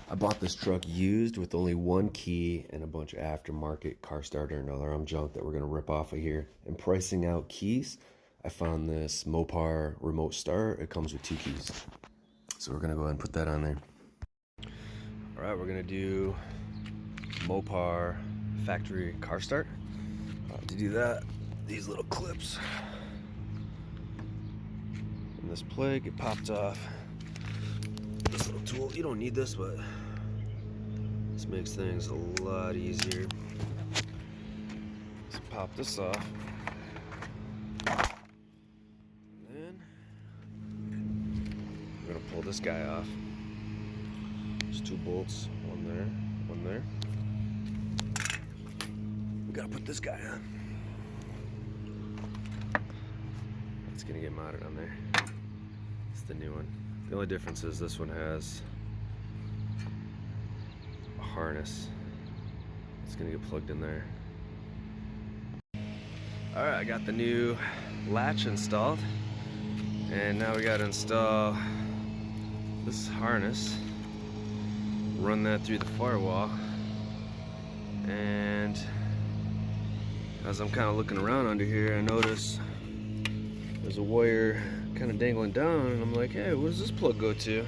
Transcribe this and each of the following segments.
I bought this truck used with only one key and a bunch of aftermarket car starter and alarm junk that we're going to rip off of here. And pricing out keys, I found this Mopar remote start. It comes with 2 keys. So we're going to go ahead and put that on there. All right, we're going to do Mopar factory car start. To do that, these little clips and this plug get popped off. This little tool, you don't need this, but this makes things a lot easier. Let's pop this off. And then we're gonna pull this guy off. There's 2 bolts, one there, one there. We gotta put this guy on. It's gonna get mounted on there. It's the new one. The only difference is this one has a harness. It's gonna get plugged in there. All right, I got the new latch installed, and now we gotta install this harness, run that through the firewall, and as I'm kind of looking around under here, I notice there's a wire kind of dangling down, and I'm like, hey, where does this plug go to?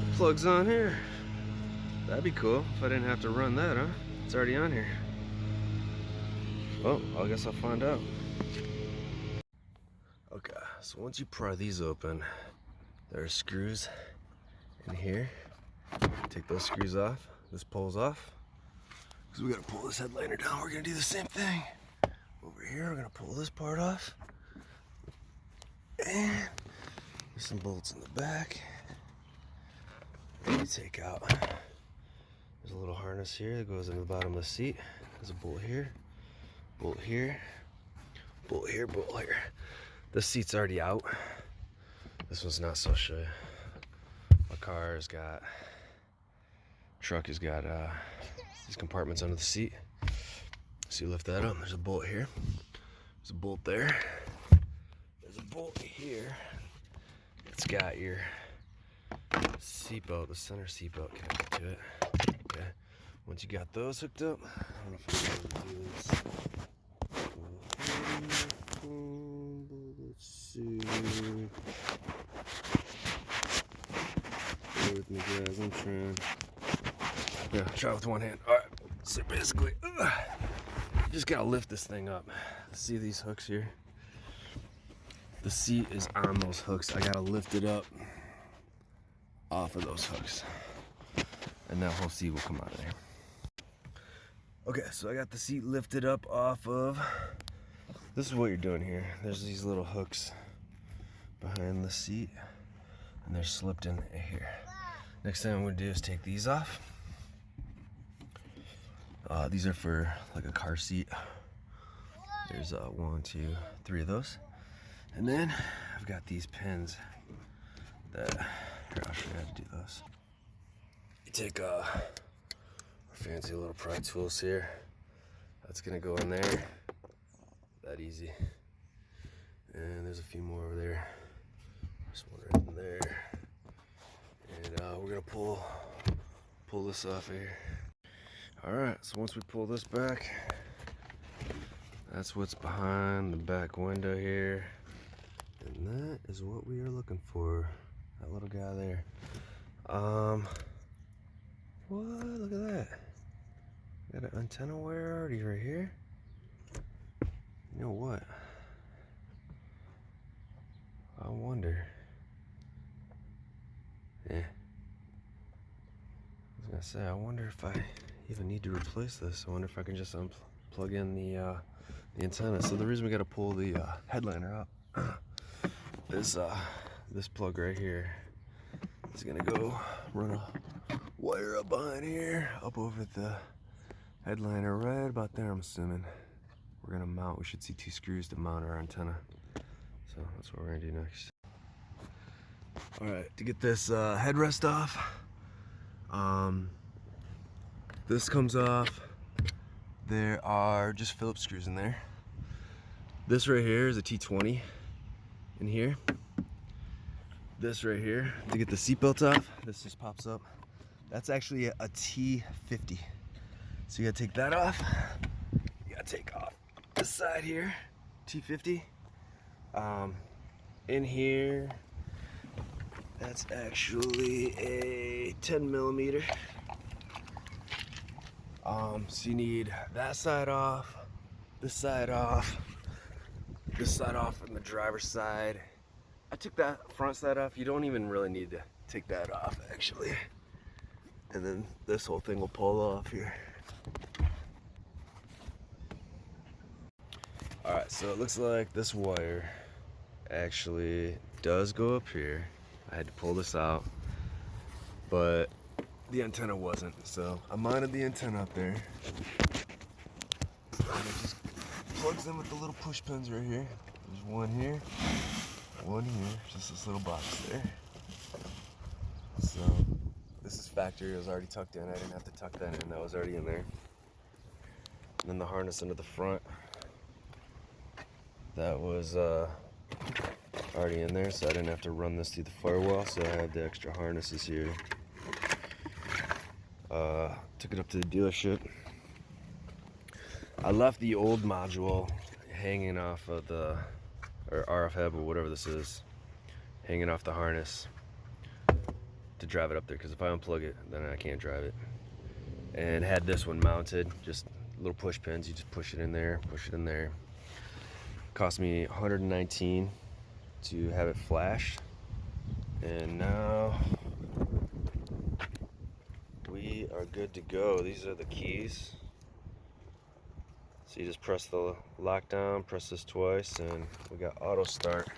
The plug's on here. That'd be cool if I didn't have to run that, huh? It's already on here. Well, I guess I'll find out. Okay, so once you pry these open, there are screws in here. Take those screws off. This pulls off. Because we gotta pull this headliner down. We're gonna do the same thing. Over here, we're gonna pull this part off. And there's some bolts in the back. And you take out. There's a little harness here that goes in the bottom of the seat. There's a bolt here, bolt here, bolt here, bolt here. This seat's already out. This one's not, so I'll show you. My car has got, truck has got these compartments under the seat. So you lift that up, there's a bolt here. There's a bolt there. There's a bolt here. It's got your seatbelt, the center seatbelt connected to it. Okay. Once you got those hooked up, I don't know if I'm able to do this. Let's see. Bear with me, guys. I'm trying. Yeah, try with one hand. All right. So basically, you just gotta lift this thing up. See these hooks here? The seat is on those hooks. I gotta lift it up off of those hooks, and that whole seat will come out of there. Okay, so I got the seat lifted up off of. This is what you're doing here. There's these little hooks behind the seat, and they're slipped in here. Next thing I'm gonna do is take these off. These are for like a car seat. There's 1, 2, 3 of those. And then I've got these pins that, here, I'll show you how to do those. You take our fancy little pry tools here. That's gonna go in there. That easy. And there's a few more over there. There's one right in there. And we're gonna pull this off of here. All right, so once we pull this back, that's what's behind the back window here. And that is what we are looking for. That little guy there. What? Look at that. Got an antenna wire already right here. You know what? I wonder. Yeah. I was gonna say, I wonder if I even need to replace this. I wonder if I can just unplug in the antenna. So the reason we gotta pull the headliner out is this plug right here is gonna go run a wire up behind here, up over the headliner right about there, I'm assuming. We're gonna mount, we should see 2 screws to mount our antenna. So that's what we're gonna do next. All right, to get this headrest off, this comes off. There are just Phillips screws in there. This right here is a T20 in here. this right here to get the seatbelt off. This just pops up. That's actually a T50. So you gotta take that off. You gotta take off this side here, T50. In here, that's actually a 10 millimeter. So you need that side off, this side off, this side off, and the driver's side. I took that front side off. You don't even really need to take that off, actually. And then this whole thing will pull off here. Alright, so it looks like this wire actually does go up here. I had to pull this out, but the antenna wasn't, so I mounted the antenna up there. And it just plugs in with the little push pins right here. There's one here, just this little box there. So this is factory. It was already tucked in. I didn't have to tuck that in. That was already in there. And then the harness into the front. That was already in there, so I didn't have to run this through the firewall. So I had the extra harnesses here. Took it up to the dealership. I left the old module hanging off of the, or RF hub or whatever this is, hanging off the harness to drive it up there, because if I unplug it, then I can't drive it. And had this one mounted, just little push pins. You just push it in there, push it in there. Cost me $119 to have it flashed, and now we are good to go. These are the keys. So you just press the lockdown, press this twice, and we got auto start.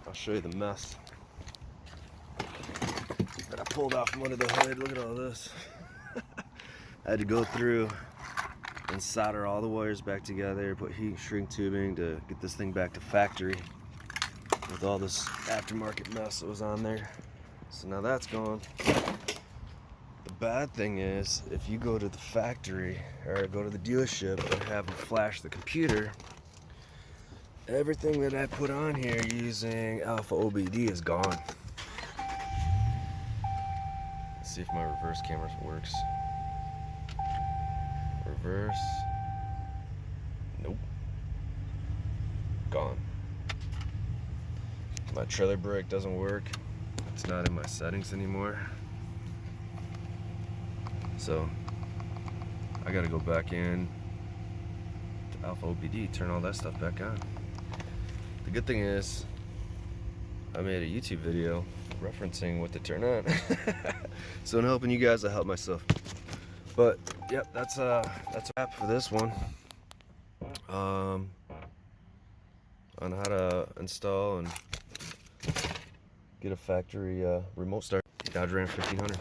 I'll show you the mess that I pulled off from under the hood. Look at all this. I had to go through and solder all the wires back together, put heat shrink tubing to get this thing back to factory with all this aftermarket mess that was on there. So now that's gone. The bad thing is, if you go to the factory or go to the dealership and have them flash the computer, everything that I put on here using Alpha OBD is gone. Let's see if my reverse camera works. Reverse. Nope. Gone. My trailer brake doesn't work. It's not in my settings anymore. So I gotta go back in to Alpha OBD, turn all that stuff back on. The good thing is I made a YouTube video referencing what to turn on. So in helping you guys, I help myself. But yep, that's a wrap for this one. On how to install and get a factory remote start Dodge Ram 1500.